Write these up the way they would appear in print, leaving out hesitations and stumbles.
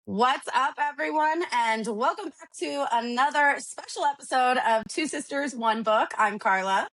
What's up, everyone, and welcome back to another special episode of Two Sisters, One Book. I'm Carla.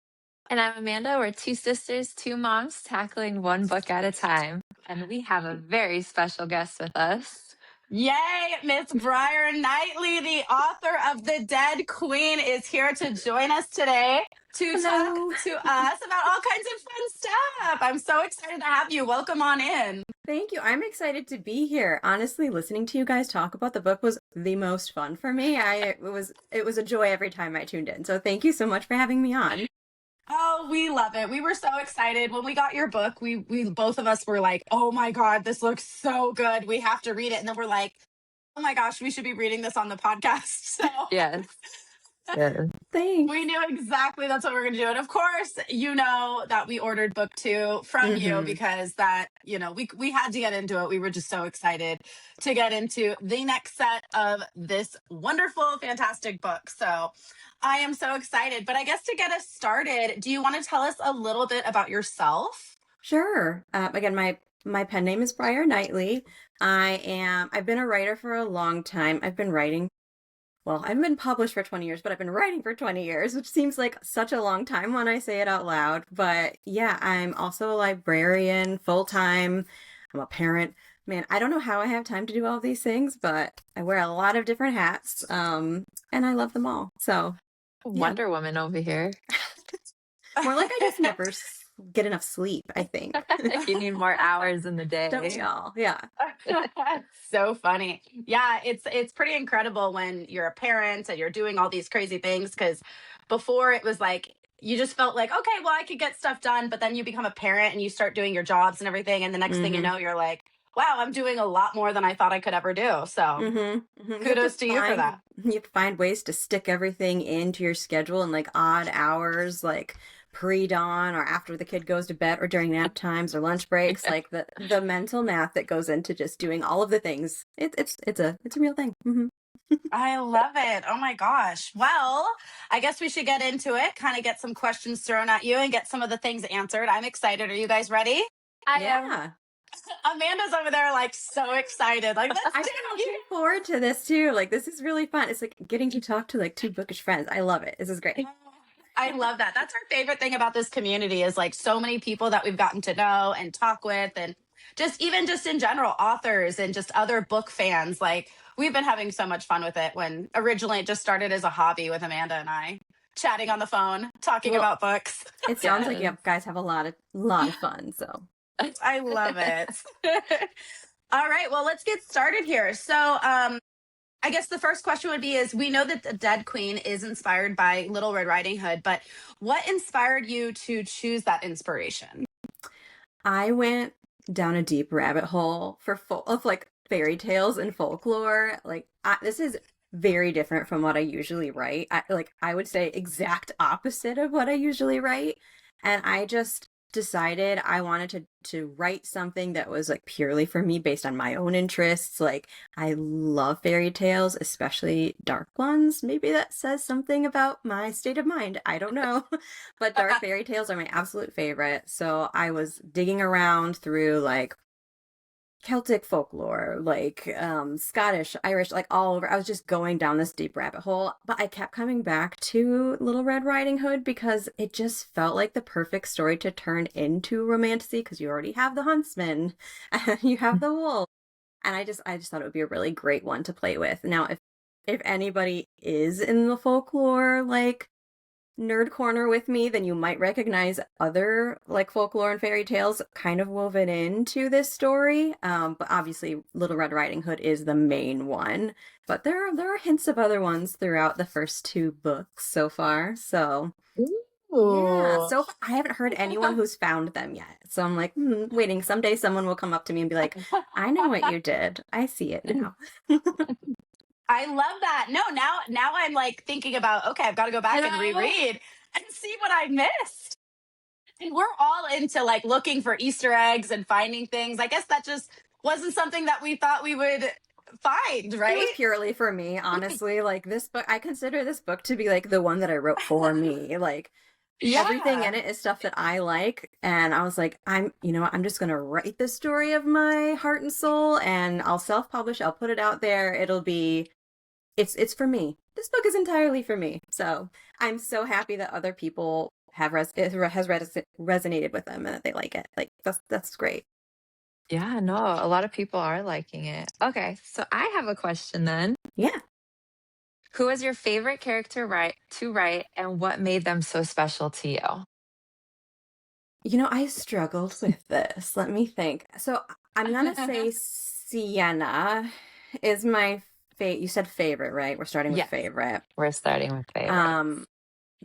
And I'm Amanda. We're two sisters, two moms, tackling one book at a time. And we have a very special guest with us. Yay! Miss Briar Knightly, the author of The Dead Queen, is here to join us today to Hello. talk to us about all kinds of fun stuff. I'm so excited to have you. Welcome on in. Thank you. I'm excited to be here. Honestly, listening to you guys talk about the book was the most fun for me. It was a joy every time I tuned in. So thank you so much for having me on. Oh, we love it. We were so excited when we got your book. We both of us were like, "Oh my God, this looks so good. We have to read it." And then we're like, "Oh my gosh, we should be reading this on the podcast." So Yes. Yes. Thanks. we knew exactly that's what we are going to do. And of course, you know that we ordered book 2 from you because that, we had to get into it. We were just so excited to get into the next set of this wonderful, fantastic book. So I am so excited. But I guess to get us started, do you want to tell us a little bit about yourself? Sure. Again, my pen name is Briar Knightly. I've been a writer for a long time. I've been published for 20 years, but I've been writing for 20 years, which seems like such a long time when I say it out loud. But yeah, I'm also a librarian full-time. I'm a parent. Man, I don't know how I have time to do all these things, but I wear a lot of different hats, and I love them all. So Wonder Woman over here. more like I just never get enough sleep, I think. You need more hours in the day. Don't we all? Yeah. So funny. Yeah, it's pretty incredible when you're a parent and you're doing all these crazy things, because before it was like you just felt like, okay, well, I could get stuff done, but then you become a parent and you start doing your jobs and everything, and the next thing you know, you're like, wow, I'm doing a lot more than I thought I could ever do. So kudos to you for that. You have to find ways to stick everything into your schedule in like odd hours, like pre-dawn or after the kid goes to bed or during nap times or lunch breaks. Like the mental math that goes into just doing all of the things. It's a real thing. I love it. Oh my gosh. Well, I guess we should get into it, kind of get some questions thrown at you and get some of the things answered. I'm excited. Are you guys ready? I Yeah. Amanda's over there like so excited. Like, let's I'm do looking it. forward to this too. Like this is really fun. It's like getting to talk to like two bookish friends. I love it. This is great. I love that. That's our favorite thing about this community is like so many people that we've gotten to know and talk with, and just even just in general, authors and just other book fans. Like we've been having so much fun with it when originally it just started as a hobby with Amanda and I chatting on the phone, talking about books. It sounds like you guys have a lot of fun. So I love it. All right, well, let's get started here. So, I guess the first question would be is we know that The Dead Queen is inspired by Little Red Riding Hood, but what inspired you to choose that inspiration? I went down a deep rabbit hole of like fairy tales and folklore. Like this is very different from what I usually write. I would say exact opposite of what I usually write. And I just decided I wanted to write something that was like purely for me based on my own interests. Like I love fairy tales, especially dark ones. Maybe that says something about my state of mind. I don't know. But dark fairy tales are my absolute favorite. So I was digging around through like Celtic folklore, like Scottish, Irish, like all over. I was just going down this deep rabbit hole, but I kept coming back to Little Red Riding Hood because it just felt like the perfect story to turn into romantasy, because you already have the huntsman and you have the wolf. And I just thought it would be a really great one to play with. Now, if anybody is in the folklore like nerd corner with me, then you might recognize other like folklore and fairy tales kind of woven into this story. But obviously Little Red Riding Hood is the main one. But there are hints of other ones throughout the first 2 books so far. So yeah, so I haven't heard anyone who's found them yet. So I'm like, waiting. Someday someone will come up to me and be like, I know what you did. I see it now. I love that. No, now I'm like thinking about, okay, I've got to go back and reread and see what I missed. And we're all into like looking for Easter eggs and finding things. I guess that just wasn't something that we thought we would find, right? It was purely for me, honestly. Like this book, I consider this book to be like the one that I wrote for me. Like Everything Yeah. in it is stuff that I like, and I was like, I'm just gonna write the story of my heart and soul, and I'll self-publish. I'll put it out there. It's for me. This book is entirely for me. So I'm so happy that other people it has resonated with them and that they like it. Like that's great. Yeah, no, a lot of people are liking it. Okay, so I have a question then. Yeah. Who is your favorite character to write and what made them so special to you? I struggled with this. Let me think. So I'm gonna say Sienna is my you said favorite, right? We're starting with Yes, favorite. we're starting with favorites. Um,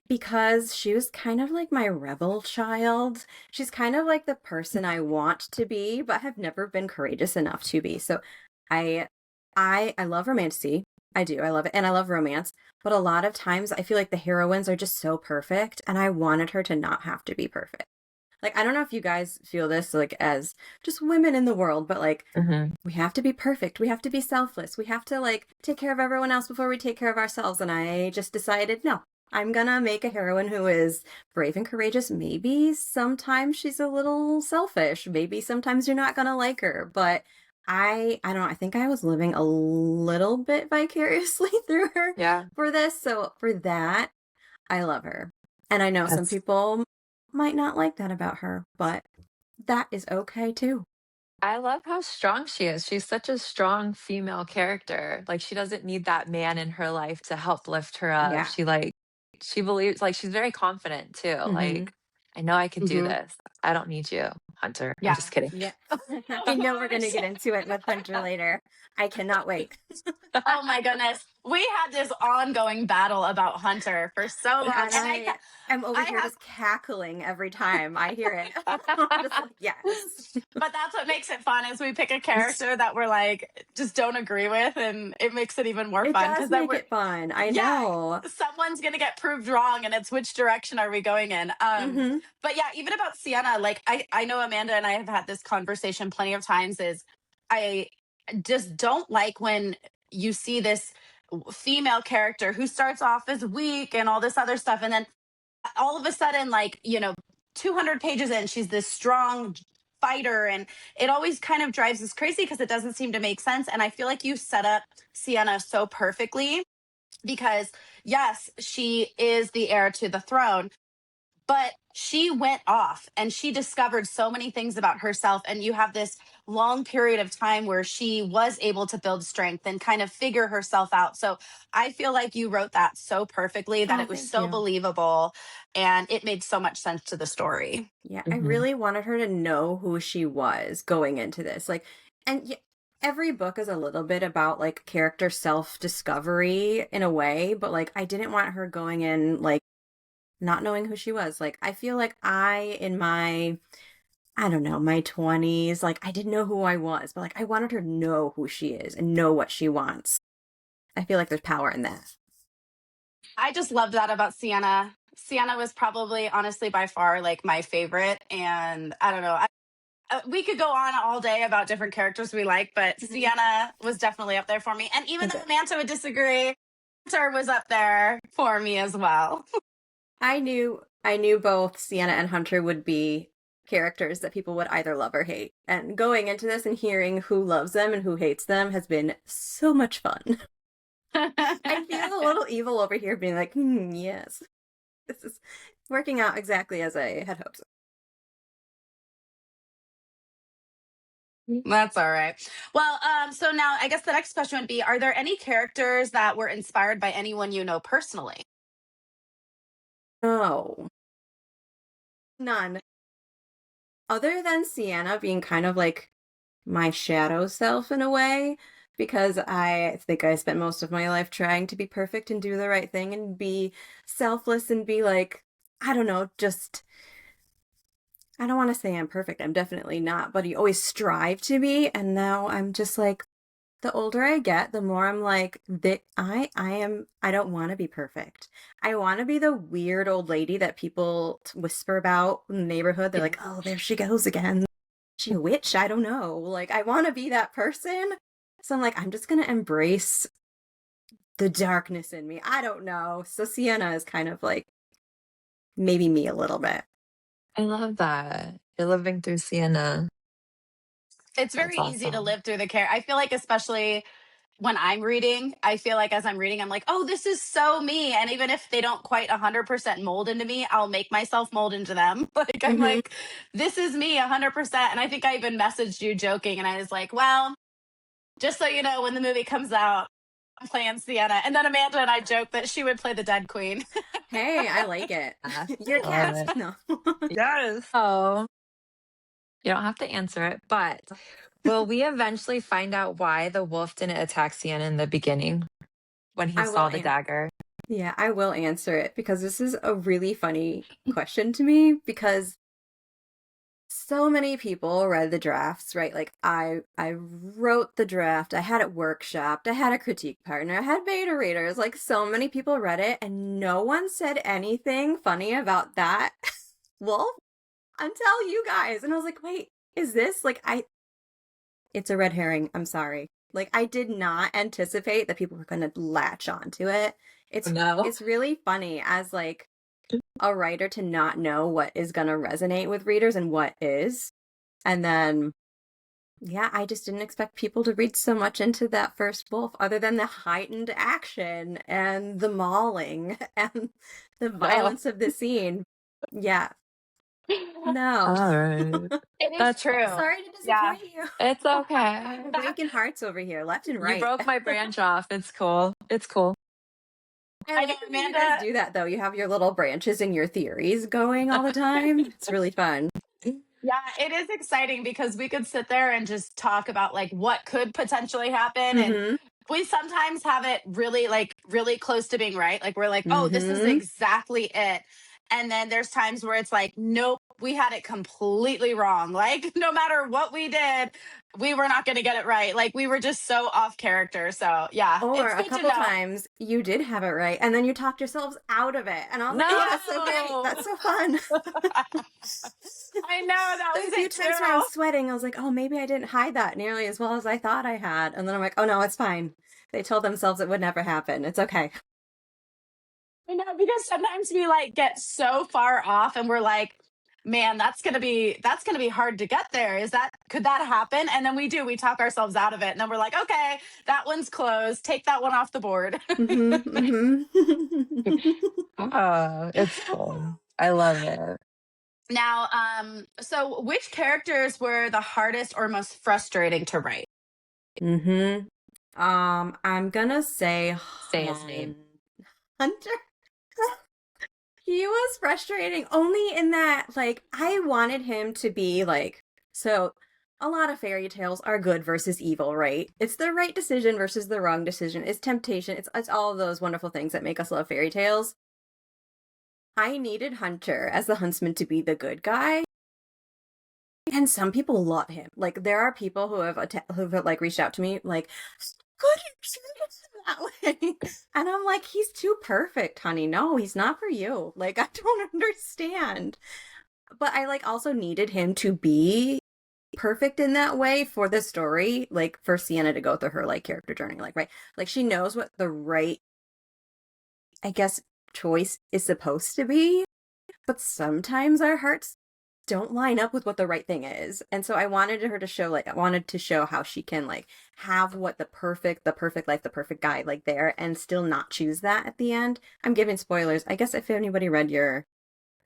because she was kind of like my rebel child. She's kind of like the person I want to be, but have never been courageous enough to be. So I I love romantasy. I do. I love it. And I love romance. But a lot of times I feel like the heroines are just so perfect and I wanted her to not have to be perfect. Like I don't know if you guys feel this like as just women in the world, but like Hmm. we have to be perfect. We have to be selfless. We have to like take care of everyone else before we take care of ourselves. And I just decided, no, I'm gonna make a heroine who is brave and courageous. Maybe sometimes she's a little selfish. Maybe sometimes you're not gonna like her. But I don't know, I think I was living a little bit vicariously through her Yeah, for this. So for that, I love her. And I know some that's people might not like that about her, but that is okay too. I love how strong she is. She's such a strong female character. Like she doesn't need that man in her life to help lift her up. Yeah. She believes like she's very confident too. Mm-hmm. Like I know I could do Hmm. this. I don't need you, Hunter. I'm Yeah. just kidding. Yeah. I know we're going to get into it with Hunter later. I cannot wait. Oh my goodness. We had this ongoing battle about Hunter for so long. And And I am over I here have just cackling every time I hear it. I'm just like, yes. but that's what makes it fun is we pick a character that we're like just don't agree with and it makes it even more It fun does because then make we're it fun. I yeah, know. someone's gonna get proved wrong and it's which direction are we going in. Mm-hmm. But yeah, even about Sienna, like I know Amanda and I have had this conversation plenty of times is I just don't like when you see this female character who starts off as weak and all this other stuff and then all of a sudden, like, 200 pages in, she's this strong fighter. And it always kind of drives us crazy because it doesn't seem to make sense. And I feel like you set up Sienna so perfectly because, yes, she is the heir to the throne, but she went off and she discovered so many things about herself. And you have this long period of time where she was able to build strength and kind of figure herself out. So I feel like you wrote that so perfectly that Oh, it was thank so you. believable and it made so much sense to the story. Yeah, I Mhm. really wanted her to know who she was going into this. Like, and every book is a little bit about like character self-discovery in a way, but like I didn't want her going in like not knowing who she was. Like I feel like in my I don't know, my 20s, like I didn't know who I was, but like I wanted her to know who she is and know what she wants. I feel like there's power in that. I just loved that about Sienna. Sienna was probably, honestly, by far like my favorite. And I don't know. We could go on all day about different characters we like, but Mhm. Sienna was definitely up there for me. And even though Okay. Amanda would disagree, Hunter was up there for me as well. I knew both Sienna and Hunter would be characters that people would either love or hate. And going into this and hearing who loves them and who hates them has been so much fun. I feel a little evil over here being like, yes, this is working out exactly as I had hoped. That's all right. Well, so now I guess the next question would be: are there any characters that were inspired by anyone you know personally? No, none. Other than Sienna being kind of like my shadow self in a way, because I think I spent most of my life trying to be perfect and do the right thing and be selfless and be like, I don't know, just I don't want to say I'm perfect. I'm definitely not, but you always strive to be. And now I'm just like, the older I get, the more I'm like, that I don't want to be perfect. I want to be the weird old lady that people whisper about in the neighborhood. They're like, oh, there she goes again. She a witch? I don't know. Like, I want to be that person. So I'm like, I'm just going to embrace the darkness in me. I don't know. So Sienna is kind of like maybe me a little bit. I love that. You're living through Sienna. It's That's very easy to awesome. live through the character. I feel like, especially when I'm reading, I feel like as I'm reading, I'm like, oh, this is so me. And even if they don't quite 100% mold into me, I'll make myself mold into them. Like, I'm Mm-hmm. like, this is me 100%. And I think I even messaged you joking, and I was like, well, just so you know, when the movie comes out, I'm playing Sienna. And then Amanda and I joked that she would play the dead queen. Hey, I like it. You're I love cast. it. No. Yes. Oh, you don't have to answer it, but will we eventually find out why the wolf didn't attack Sienna in the beginning when he I saw will. the dagger? Yeah, I will answer it because this is a really funny question to me because so many people read the drafts, right? Like I wrote the draft, I had it workshopped, I had a critique partner, I had beta readers, like so many people read it and no one said anything funny about that wolf until you guys. And I was like, wait, is this like it's a red herring. I'm sorry. Like I did not anticipate that people were gonna latch onto it. No. It's really funny as like a writer to not know what is going to resonate with readers and what is. And then, yeah, I just didn't expect people to read so much into that first wolf other than the heightened action and the mauling and the violence of the scene. Yeah. No. All right. It is That's true. Sorry to Yeah. disappoint you. It's okay. Breaking hearts over here, left and You right. broke my branch off. It's cool. It's cool. I I know, like when you guys Amanda. do that though. You have your little branches and your theories going all the time. It's really fun. Yeah, it is exciting because we could sit there and just talk about like what could potentially happen. And Mm-hmm. we sometimes have it really like really close to being right. Like we're like, oh, this is Mm-hmm. exactly it. And then there's times where it's like, nope, we had it completely wrong. Like no matter what we did, we were not going to get it right. Like we were just so off character. So yeah, Or it's a good to couple know. times you did have it right, and then you talked yourselves out of it. And I was like, oh, that's so great. No. That's so fun. I know that There's was a few it times where I was too. sweating. I was like, oh, maybe I didn't hide that nearly as well as I thought I had. And then I'm like, oh, no, it's fine. They told themselves it would never happen. It's okay. I know, because sometimes we like get so far off and we're like, man, that's gonna be hard to get there. Could that happen? And then we talk ourselves out of it. And then we're like, okay, that one's closed. Take that one off the board. Mm-hmm, mm-hmm. Oh, it's cool. I love it. Now, so which characters were the hardest or most frustrating to write? Mm-hmm. I'm gonna say Say his name. Hunter. He was frustrating only in that, like, I wanted him to be like, so a lot of fairy tales are good versus evil, right? It's the right decision versus the wrong decision. It's temptation. It's all of those wonderful things that make us love fairy tales. I needed Hunter as the huntsman to be the good guy. And some people love him. Like there are people who've like reached out to me like, good that way. And I'm like, he's too perfect, honey. No, he's not for you. Like I don't understand. But I like also needed him to be perfect in that way for the story, like for Sienna to go through her like character journey, like right, like she knows what the right, I guess, choice is supposed to be, but sometimes our hearts don't line up with what the right thing is. And so I wanted her to show, like, I wanted to show how she can like have what the perfect life, the perfect guy like there and still not choose that at the end. I'm giving spoilers. I guess if anybody read your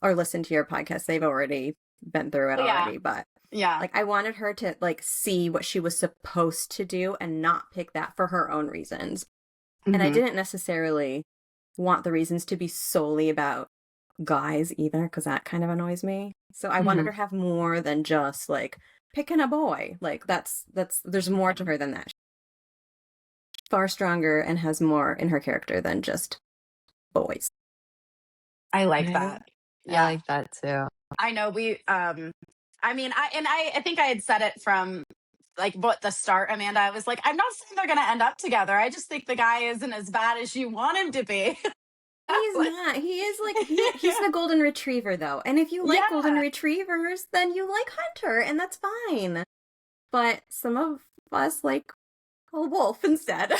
or listened to your podcast, they've already been through it Yeah. already, but Yeah. like I wanted her to like see what she was supposed to do and not pick that for her own reasons. And I didn't necessarily want the reasons to be solely about guys either, because that kind of annoys me. So I wanted her to have more than just like picking a boy. Like that's there's more to her than that. She's far stronger and has more in her character than just boys. I like Right? that. I Yeah. like that too. I know I mean, I think I had said it from like what the start, Amanda. I was like, I'm not saying they're gonna end up together. I just think the guy isn't as bad as you want him to be. He's not. He is like he's the golden retriever though. And if you like golden Yeah. retrievers, then you like Hunter, and that's fine. But some of us like a wolf instead.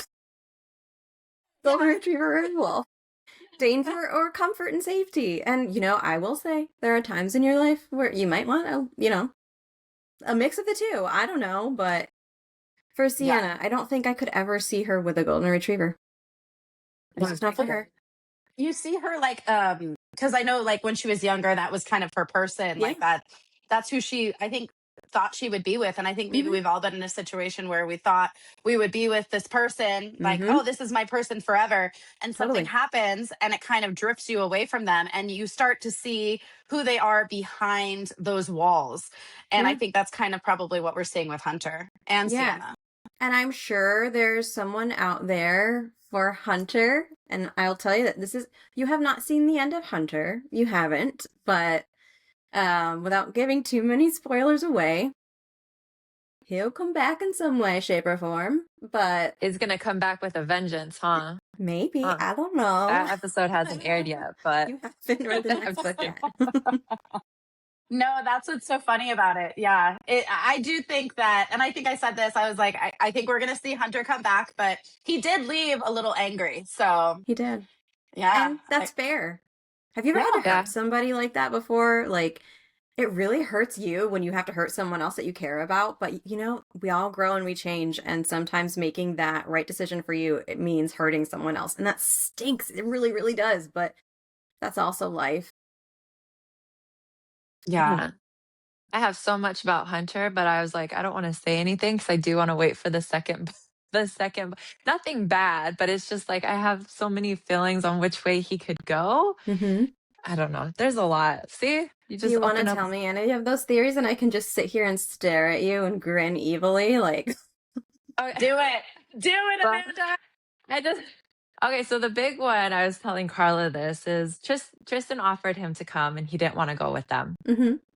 Golden retriever and wolf. danger or comfort and safety. And, I will say there are times in your life where you might want a mix of the two. I don't know, but for Sienna, I don't think I could ever see her with a golden retriever. It's just not for her. You see her because I know when she was younger, that was kind of her person. Yeah. That's who she, I think, thought she would be with. And I think maybe we've all been in a situation where we thought we would be with this person, oh, this is my person forever. And something happens and it kind of drifts you away from them. And you start to see who they are behind those walls. And I think that's kind of probably what we're seeing with Hunter and Sienna. And I'm sure there's someone out there for Hunter. And I'll tell you that you have not seen the end of Hunter. You haven't, but without giving too many spoilers away, he'll come back in some way, shape, or form. But He's going to come back with a vengeance, huh? Maybe. Huh. I don't know. That episode hasn't aired yet, but you haven't read the next book yet. No, that's what's so funny about it. Yeah. I do think that, and I think I said this, I was like, I think we're going to see Hunter come back, but he did leave a little angry. So he did. Yeah. And that's fair. Have you ever had to hurt somebody like that before? Like, it really hurts you when you have to hurt someone else that you care about. But, we all grow and we change. And sometimes making that right decision for you, it means hurting someone else. And that stinks. It really, really does. But that's also life. Yeah. I have so much about Hunter, but I was like, I don't want to say anything because I do want to wait for the second. Nothing bad, but it's just like I have so many feelings on which way he could go. I don't know. There's a lot. See? Do you want to tell me any of those theories and I can just sit here and stare at you and grin evilly? Like, do it. Do it, Amanda. Okay, so the big one, I was telling Carla this, is Tristan offered him to come and he didn't want to go with them.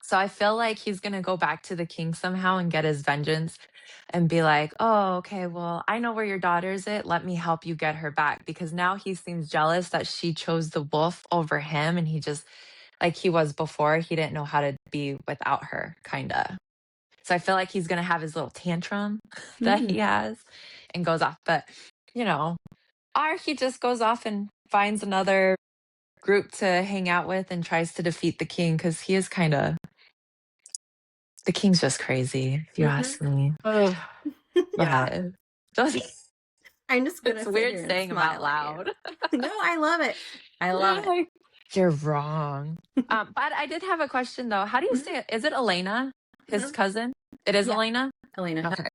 So I feel like he's going to go back to the king somehow and get his vengeance and be like, oh, okay, well, I know where your daughter's at. Let me help you get her back. Because now he seems jealous that she chose the wolf over him. And he just, like he was before, he didn't know how to be without her, kind of. So I feel like he's going to have his little tantrum that he has and goes off. But, or he just goes off and finds another group to hang out with and tries to defeat the king because he is kind of, the king's just crazy, if you ask me. Yeah. I'm just gonna. It's weird saying them out loud. No, I love it. I love it. You're wrong. But I did have a question though. How do you say it? Is it Elena, his cousin? It is Elena? Elena. Okay.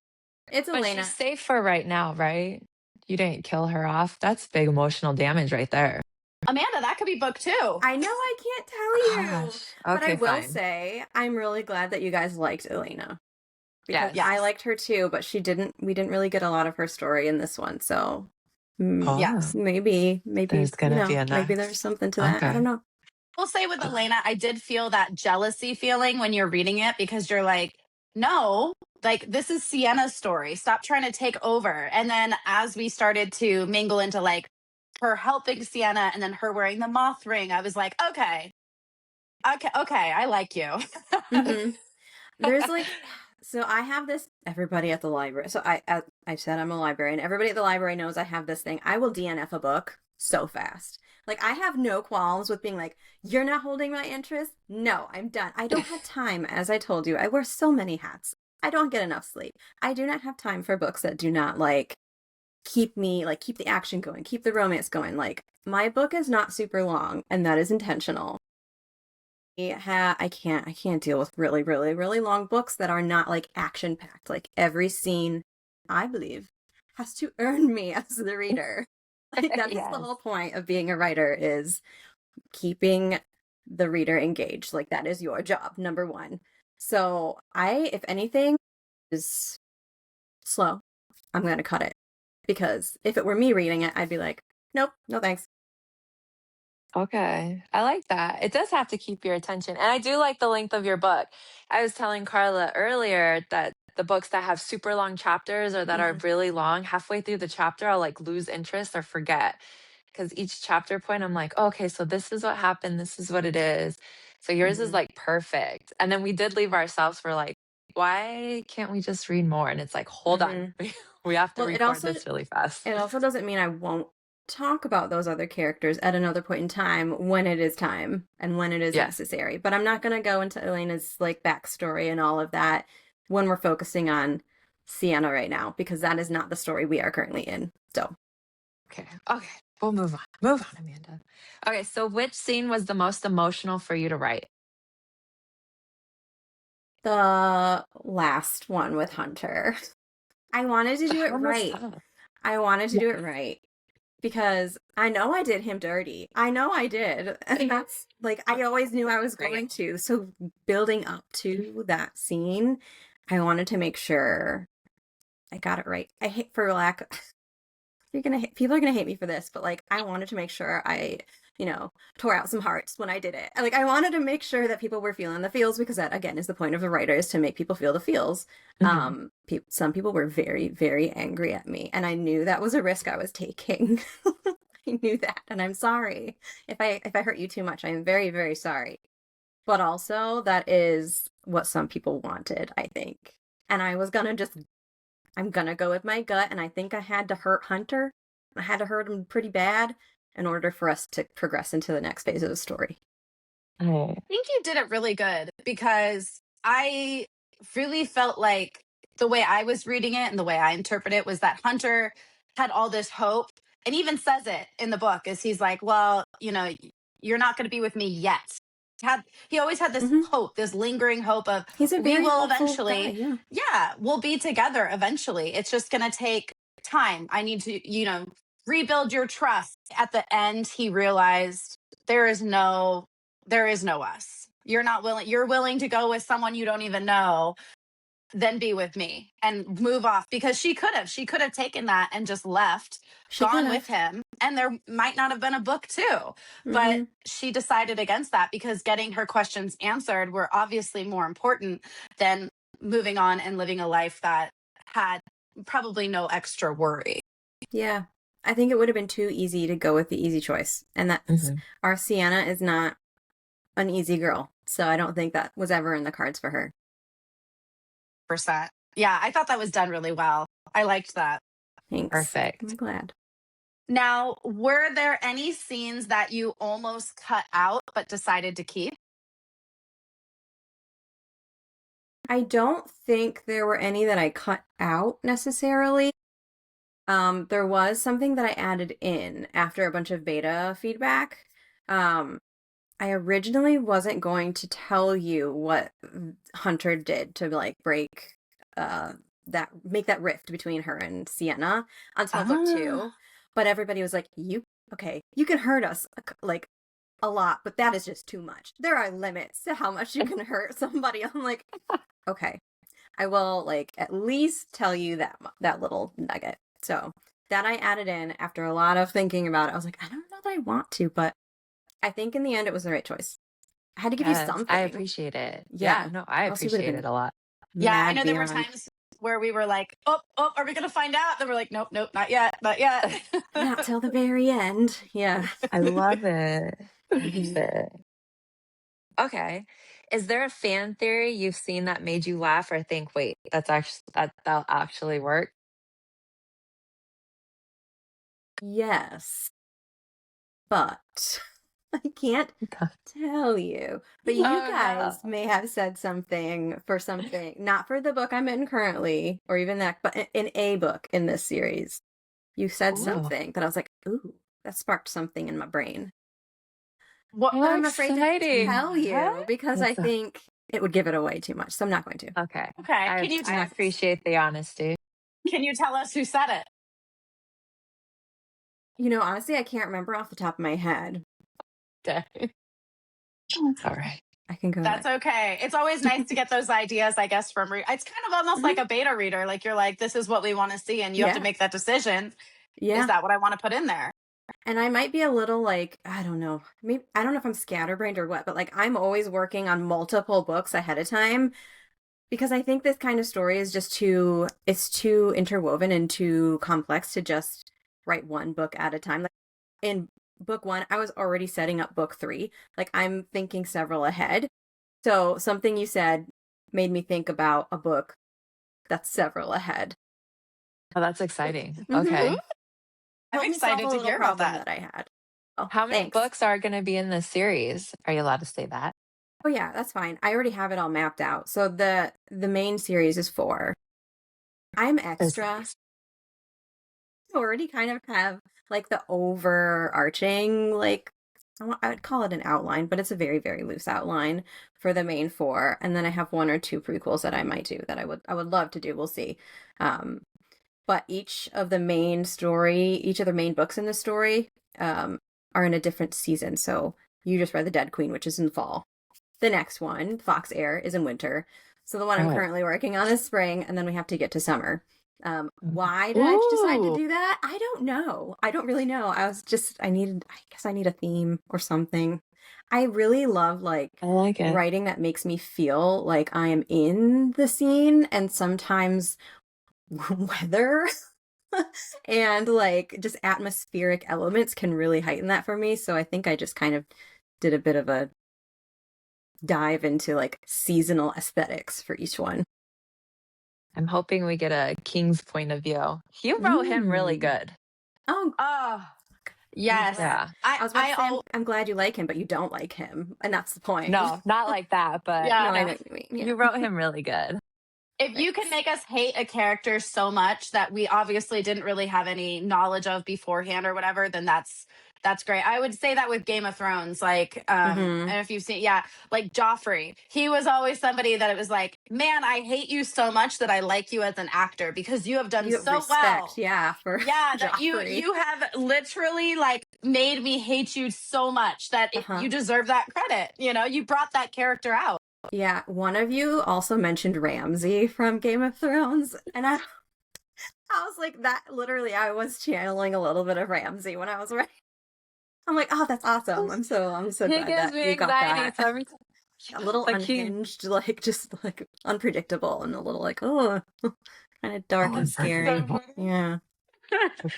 It's Elena. But she's safe for right now, right? You didn't kill her off. That's big emotional damage right there. Amanda, that could be book 2. I know, I can't tell you. Okay, but I will say, I'm really glad that you guys liked Elena. Because yes. I liked her too, but we didn't really get a lot of her story in this one. So yes, maybe there's gonna be enough. Maybe there's something to that. I don't know. We'll say with Elena, I did feel that jealousy feeling when you're reading it because you're like, no, like this is Sienna's story. Stop trying to take over. And then as we started to mingle into like her helping Sienna and then her wearing the moth ring, I was like, okay, I like you. There's like, so I have this, everybody at the library. So I said I'm a librarian. Everybody at the library knows I have this thing. I will DNF a book so fast. Like, I have no qualms with being like, you're not holding my interest. No, I'm done. I don't have time. As I told you, I wear so many hats. I don't get enough sleep. I do not have time for books that do not keep the action going, keep the romance going. Like, my book is not super long, and that is intentional. I can't deal with really, really, really long books that are not like action packed. Like, every scene, I believe, has to earn me as the reader. Like, that's the whole point of being a writer, is keeping the reader engaged. Like, that is your job, number one. So if anything is slow, I'm going to cut it. Because if it were me reading it, I'd be like, nope, no thanks. Okay. I like that. It does have to keep your attention. And I do like the length of your book. I was telling Carla earlier that the books that have super long chapters or that are really long, halfway through the chapter, I'll like lose interest or forget. Because each chapter point, I'm like, okay, so this is what happened. This is what it is. So yours is like perfect. And then we did leave ourselves for like, why can't we just read more? And it's like, hold on. We have to record this really fast. It also doesn't mean I won't talk about those other characters at another point in time when it is time and when it is necessary. But I'm not going to go into Elena's like backstory and all of that when we're focusing on Sienna right now, because that is not the story we are currently in. So, okay. We'll move on. Move on, Amanda. Okay, so which scene was the most emotional for you to write? the last one with Hunter. I wanted to do it right. I wanted to do it right because I know I did him dirty. I know I did. And that's like, I always knew I was going to. So building up to that scene, I wanted to make sure I got it right. I hate for lack. People are gonna hate me for this, but like I wanted to make sure I, tore out some hearts when I did it. Like I wanted to make sure that people were feeling the feels, because that again is the point of the writer, is to make people feel the feels. Some people were very, very angry at me, and I knew that was a risk I was taking. I knew that, and I'm sorry if I hurt you too much. I am very, very sorry. But also that is what some people wanted, I think. And I'm gonna go with my gut, and I think I had to hurt Hunter. I had to hurt him pretty bad in order for us to progress into the next phase of the story. I think you did it really good, because I really felt like the way I was reading it and the way I interpret it was that Hunter had all this hope, and even says it in the book, is he's like, well, you're not going to be with me yet. He always had this hope, this lingering hope of we will eventually, we'll be together eventually. It's just going to take time. I need to, rebuild your trust. At the end, he realized there is no us. You're willing to go with someone you don't even know, then be with me and move off, because she could have taken that and just left, gone with him, and there might not have been a book too. But she decided against that, because getting her questions answered were obviously more important than moving on and living a life that had probably no extra worry. Yeah. I think it would have been too easy to go with the easy choice. And that's our Sienna is not an easy girl. So I don't think that was ever in the cards for her. %. Yeah, I thought that was done really well. I liked that. Thanks. Perfect. I'm glad. Now, were there any scenes that you almost cut out but decided to keep? I don't think there were any that I cut out necessarily. There was something that I added in after a bunch of beta feedback. I originally wasn't going to tell you what Hunter did to like break make that rift between her and Sienna until book 2. But everybody was like, you can hurt us like a lot, but that is just too much. There are limits to how much you can hurt somebody. I'm like, okay, I will like at least tell you that little nugget. So that I added in after a lot of thinking about it. I was like, I don't know that I want to, but I think in the end it was the right choice. I had to give you something. I appreciate it. Yeah, no, I appreciate it a lot. Yeah, I know there were times where we were like, oh, are we going to find out? Then we're like, nope, not yet. Not till the very end. Yeah. I love it. Okay. Is there a fan theory you've seen that made you laugh or think, wait, that'll actually work? Yes. But I can't tell you. But you guys may have said something for something, not for the book I'm in currently, or even that, but in a book in this series. You said something that I was like, ooh, that sparked something in my brain. What? I'm afraid to tell you because I think it would give it away too much. So I'm not going to. Okay. I appreciate the honesty. Can you tell us who said it? Honestly, I can't remember off the top of my head. Okay. All right. I can go. That's okay. It's always nice to get those ideas, I guess, from it's kind of almost like a beta reader. Like you're like, this is what we want to see, and you have to make that decision. Yeah. Is that what I want to put in there? And I might be a little like, I don't know. Maybe I don't know if I'm scatterbrained or what, but like I'm always working on multiple books ahead of time because I think this kind of story is just too interwoven and too complex to just write one book at a time. Like in book 1, I was already setting up book 3. Like I'm thinking several ahead. So something you said made me think about a book that's several ahead. Oh, that's exciting. Okay. I'm Helped me solve excited a to little hear about problem that. that I had. Oh, How many thanks. books are going to be in the series? Are you allowed to say that? Oh yeah, that's fine. I already have it all mapped out. So the main series is 4. I'm extra. I already kind of have like the overarching like I would call it an outline, but it's a very, very loose outline for the main 4. And then I have 1 or 2 prequels that I might do that I would love to do. We'll see. But each of the main books in the story are in a different season. So you just read The Dead Queen, which is in fall. The next one, Fox Air, is in winter. So the one I'm currently working on is spring, and then we have to get to summer. Why did I decide to do that? I don't know. I don't really know. I guess I need a theme or something. I really love I like it. writing that makes me feel like I am in the scene, and sometimes weather and like just atmospheric elements can really heighten that for me. So I think I just kind of did a bit of a dive into like seasonal aesthetics for each one. I'm hoping we get a king's point of view. You wrote him really good. Oh, Yes. Yeah. I was about to say, I'm glad you like him, but you don't like him, and that's the point. No, not like that, but Yeah. No, I know what you mean. Yeah. you wrote him really good. If you can make us hate a character so much that we obviously didn't really have any knowledge of beforehand or whatever, then that's great. I would say that with Game of Thrones, like, and if you've seen, like Joffrey, he was always somebody that it was like, man, I hate you so much that I like you as an actor because you have done You have so well. yeah, for That Joffrey. you have literally like made me hate you so much that you deserve that credit. You brought that character out. Yeah, one of you also mentioned Ramsay from Game of Thrones, and I was like, that literally, I was channeling a little bit of Ramsay when I was writing. I'm like, oh, that's awesome. I'm so glad that you got that. So every A little like unhinged, like just like unpredictable, and a little like, oh, kind of dark and scary. Yeah.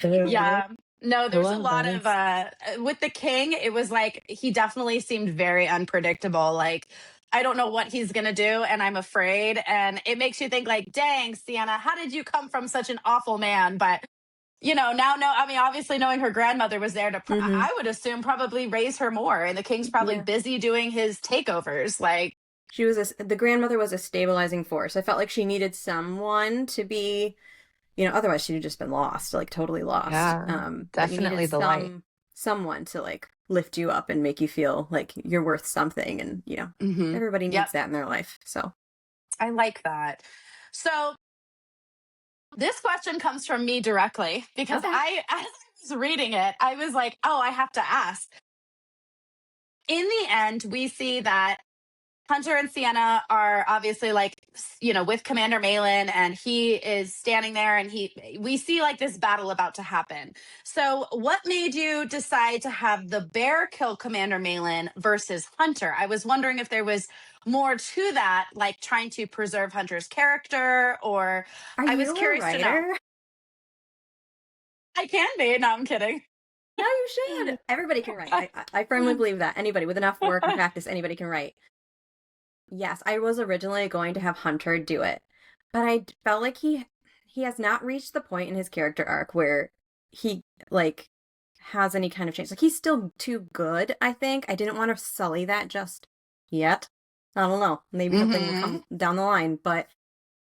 Yeah. No, there's a love lot this. of with the king, it was like he definitely seemed very unpredictable. Like I don't know what he's gonna do, and I'm afraid. And it makes you think, like, dang, Sienna, how did you come from such an awful man? But I mean, obviously knowing her grandmother was there to, I would assume probably raise her more, and the king's probably busy doing his takeovers. Like The grandmother was a stabilizing force. I felt like she needed someone to be, otherwise she'd have just been lost, like totally lost. Yeah, But you definitely needed the light. someone to like lift you up and make you feel like you're worth something, and everybody needs that in their life. So I like that. So this question comes from me directly because as I was reading it, I was like, oh, I have to ask. In the end, we see that Hunter and Sienna are obviously like, with Commander Malin, and he is standing there, and we see like this battle about to happen. So what made you decide to have the bear kill Commander Malin versus Hunter? I was wondering if there was more to that, like trying to preserve Hunter's character, or I was curious to know. I can be. No, I'm kidding. No, you should. Everybody can write. I firmly believe that. Anybody with enough work and practice, anybody can write. Yes, I was originally going to have Hunter do it, but I felt like he has not reached the point in his character arc where he like has any kind of change. Like he's still too good, I think. I didn't want to sully that just yet. I don't know. Maybe something will come down the line, but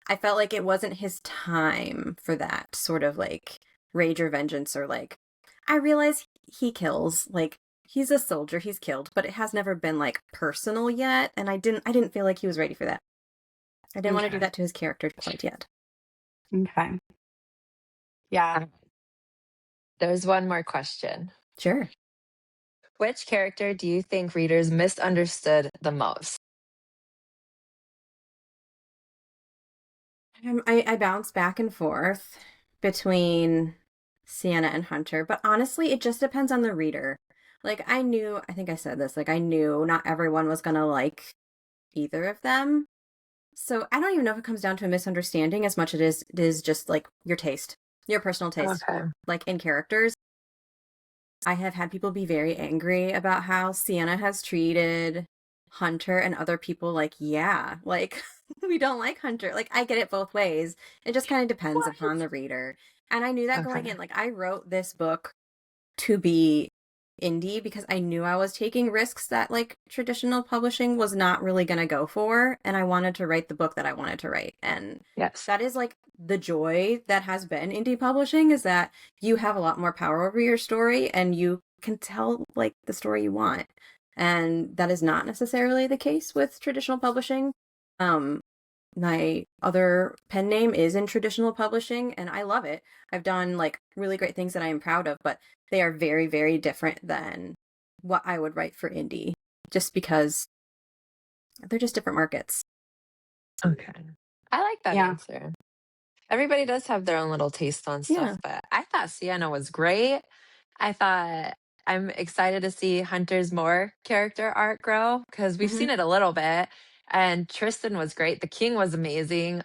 I felt like it wasn't his time for that sort of like rage or vengeance, or like I realize he kills, like he's a soldier, he's killed, but it has never been like personal yet, and I didn't feel like he was ready for that. I didn't want to do that to his character quite yet. Okay. Yeah. There's one more question. Sure. Which character do you think readers misunderstood the most? I bounce back and forth between Sienna and Hunter, but honestly, it just depends on the reader. Like I think I said this, like I knew not everyone was gonna like either of them. So I don't even know if it comes down to a misunderstanding as much as it is just like your taste, your personal taste, like in characters. I have had people be very angry about how Sienna has treated Hunter, and other people like, yeah, like we don't like Hunter. Like I get it both ways. It just kind of depends upon the reader. And I knew that going in. Like I wrote this book to be indie because I knew I was taking risks that like traditional publishing was not really going to go for, and I wanted to write the book that I wanted to write. And Yes. that is like the joy that has been indie publishing, is that you have a lot more power over your story and you can tell like the story you want. And that is not necessarily the case with traditional publishing. My other pen name is in traditional publishing and I love it. I've done like really great things that I am proud of, but they are very, very different than what I would write for indie, just because they're just different markets. Okay. I like that answer. Everybody does have their own little taste on stuff, but I thought Sienna was great. I'm excited to see Hunter's more character arc grow because we've seen it a little bit. And Tristan was great. The King was amazing.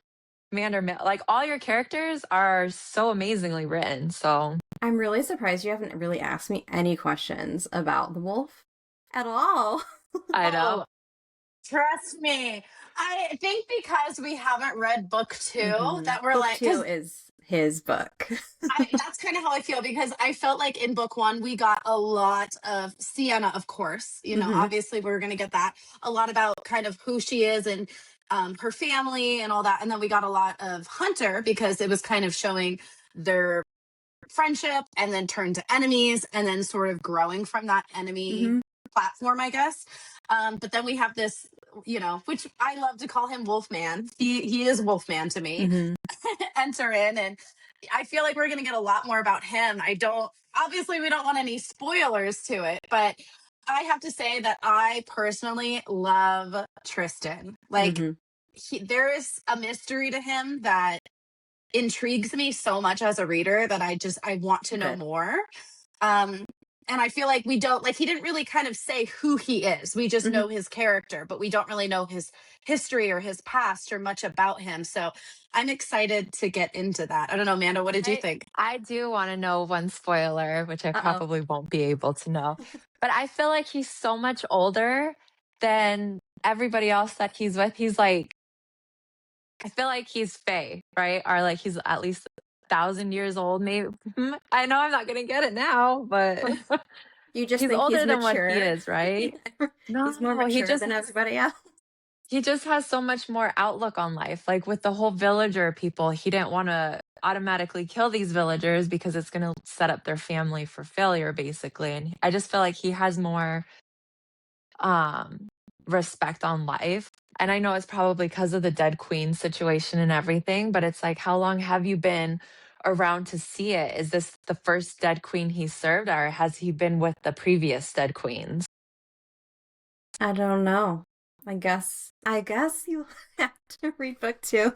Commander, like all your characters are so amazingly written. So I'm really surprised you haven't really asked me any questions about the wolf at all. I know. Trust me. I think because we haven't read book 2 that we're book like... Book 2 is his book. That's kind of how I feel, because I felt like in book 1, we got a lot of Sienna, of course. You know, obviously we're going to get that. A lot about kind of who she is and her family and all that. And then we got a lot of Hunter because it was kind of showing their friendship and then turned to enemies and then sort of growing from that enemy platform, I guess. But then we have this, you know, which I love to call him Wolfman. He is Wolfman to me. Enter in, and I feel like we're going to get a lot more about him. Obviously we don't want any spoilers to it, but I have to say that I personally love Tristan. Like there is a mystery to him that intrigues me so much as a reader that I want to know more. And I feel like we don't, like, he didn't really kind of say who he is. We just know his character, but we don't really know his history or his past or much about him. So I'm excited to get into that. I don't know, Amanda, what did you think? I do want to know one spoiler, which I probably won't be able to know. But I feel like he's so much older than everybody else that he's with. He's like, I feel like he's Fae, right? Or like he's at least 1,000 years old, maybe. I know I'm not going to get it now, but you just he's think older he's than mature. what he is, right? No, he's more mature than everybody else. He just has so much more outlook on life. Like with the whole villager people, he didn't want to automatically kill these villagers because it's going to set up their family for failure, basically. And I just feel like he has more respect on life. And I know it's probably because of the dead queen situation and everything, but it's like, how long have you been around to see it? Is this the first dead queen he served, or has he been with the previous dead queens? I don't know. I guess you'll have to read book 2.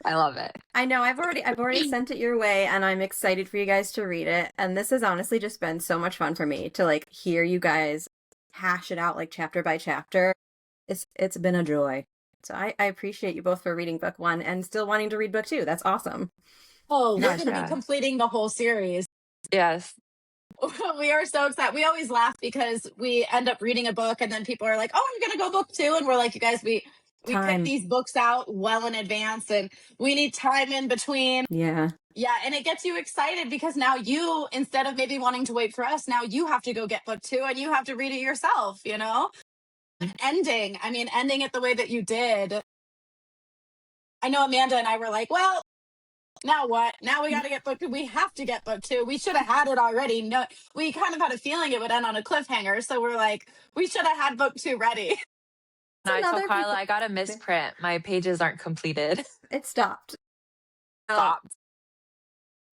I love it. I know. I've already sent it your way, and I'm excited for you guys to read it. And this has honestly just been so much fun for me to like hear you guys hash it out like chapter by chapter. It's been a joy. So I appreciate you both for reading book 1 and still wanting to read book 2. That's awesome. Oh, we're going to be completing the whole series. Yes. We are so excited. We always laugh because we end up reading a book and then people are like, oh, I'm going to go book 2. And we're like, you guys, we pick these books out well in advance and we need time in between. Yeah. Yeah. And it gets you excited because now you, instead of maybe wanting to wait for us, now you have to go get book 2 and you have to read it yourself, you know? Ending it the way that you did. I know Amanda and I were like, well, now what? Now we got to get book 2. We have to get book 2. We should have had it already. No, we kind of had a feeling it would end on a cliffhanger. So we're like, we should have had book 2 ready. No, I told Carla, I got a misprint. My pages aren't completed. It stopped.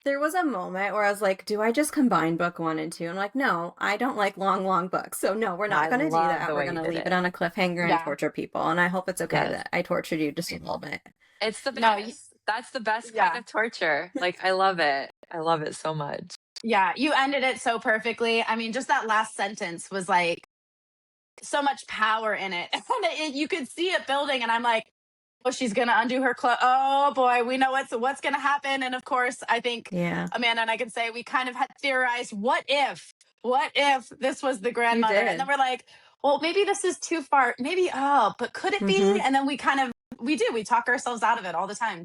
There was a moment where I was like, do I just combine book 1 and 2? I'm like, no, I don't like long books. So no, we're not going to do that. We're going to leave it on a cliffhanger and torture people. And I hope it's okay that I tortured you just a little bit. It's the best. That's the best kind of torture. Like, I love it. I love it so much. Yeah, you ended it so perfectly. I mean, just that last sentence was like so much power in it. And you could see it building. And I'm like, oh, she's going to undo her clothes. Oh, boy, we know what's going to happen. And, of course, I think Amanda and I can say we kind of had theorized, what if this was the grandmother? And then we're like, well, maybe this is too far. Maybe, but could it be? And then we talk ourselves out of it all the time.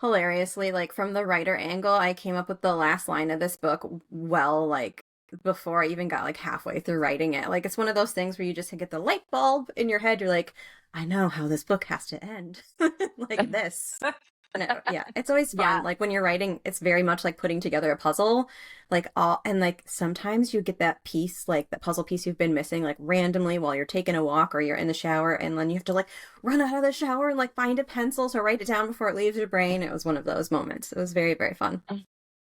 hilariously, like from the writer angle, I came up with the last line of this book like before I even got like halfway through writing it. Like it's one of those things where you just get the light bulb in your head. You're like, I know how this book has to end. Like this. And yeah, it's always fun. Yeah. Like when you're writing, it's very much like putting together a puzzle. And like sometimes you get that piece, like that puzzle piece you've been missing, like randomly while you're taking a walk or you're in the shower, and then you have to like run out of the shower and like find a pencil to write it down before it leaves your brain. It was one of those moments. It was very, very fun.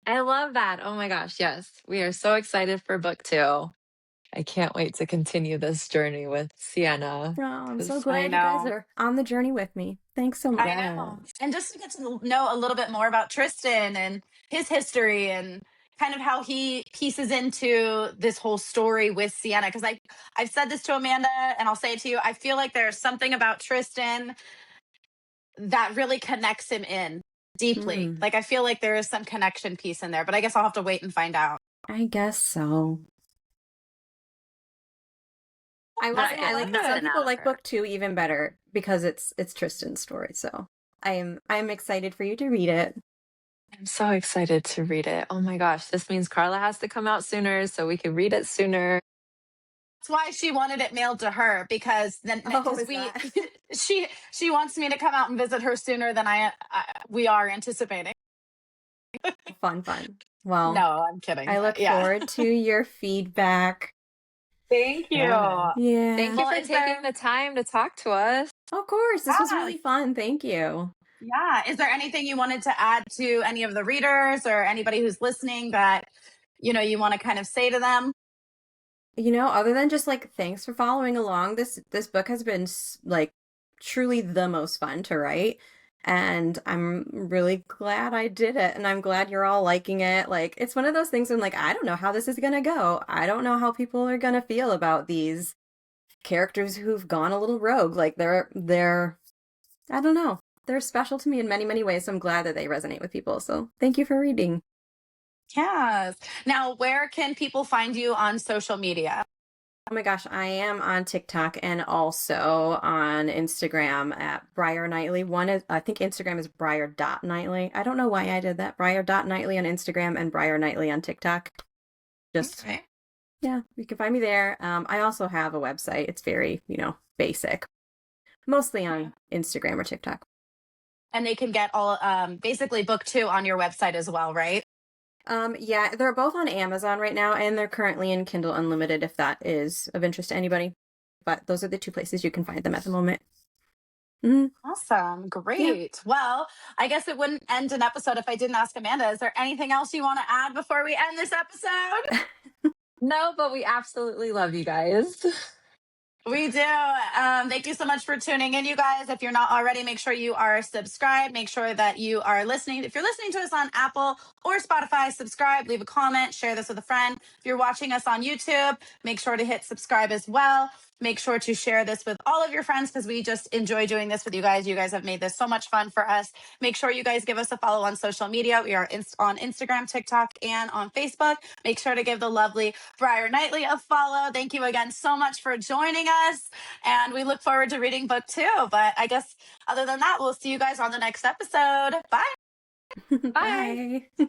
I love that. Oh my gosh, yes. We are so excited for book 2. I can't wait to continue this journey with Sienna. Oh, I'm so 'Cause- glad you guys are on the journey with me. Thanks so much. I know. And just to get to know a little bit more about Tristan and his history and kind of how he pieces into this whole story with Sienna. Because I've said this to Amanda and I'll say it to you. I feel like there's something about Tristan that really connects him in deeply. Like I feel like there is some connection piece in there, but I guess I'll have to wait and find out. I guess so. I like some people like book 2 even better because it's Tristan's story. So I'm excited for you to read it. I'm so excited to read it. Oh my gosh, this means Carla has to come out sooner so we can read it sooner. That's why she wanted it mailed to her, because then she wants me to come out and visit her sooner than we are anticipating. Fun. Well, no, I'm kidding. I look forward to your feedback. Thank you. Yeah. Thank you for taking the time to talk to us. Of course. This was really fun. Thank you. Yeah. Is there anything you wanted to add to any of the readers or anybody who's listening that, you want to kind of say to them? Other than just like, thanks for following along. This book has been like truly the most fun to write. And I'm really glad I did it. And I'm glad you're all liking it. Like, it's one of those things I'm like, I don't know how this is going to go. I don't know how people are going to feel about these characters who've gone a little rogue. Like, they're, I don't know. They're special to me in many, many ways. So I'm glad that they resonate with people. So thank you for reading. Yes. Now, where can people find you on social media? Oh my gosh, I am on TikTok and also on Instagram at Briar Knightly. I think Instagram is Briar.Knightly. I don't know why I did that. Briar.Knightly on Instagram and Briar Knightly on TikTok. Yeah, you can find me there. I also have a website. It's very, basic. Mostly on Instagram or TikTok. And they can get all, basically book 2 on your website as well, right? Yeah, they're both on Amazon right now, and they're currently in Kindle Unlimited if that is of interest to anybody. But those are the 2 places you can find them at the moment. Awesome. Great. Yeah. Well, I guess it wouldn't end an episode if I didn't ask Amanda. Is there anything else you want to add before we end this episode? No, but we absolutely love you guys. We do. Thank you so much for tuning in, you guys. If you're not already, make sure you are subscribed. Make sure that you are listening. If you're listening to us on Apple or Spotify, subscribe, leave a comment, share this with a friend. If you're watching us on YouTube, make sure to hit subscribe as well. Make sure to share this with all of your friends because we just enjoy doing this with you guys. You guys have made this so much fun for us. Make sure you guys give us a follow on social media. We are on Instagram, TikTok, and on Facebook. Make sure to give the lovely Briar Knightly a follow. Thank you again so much for joining us. And we look forward to reading book 2. But I guess other than that, we'll see you guys on the next episode. Bye. Bye.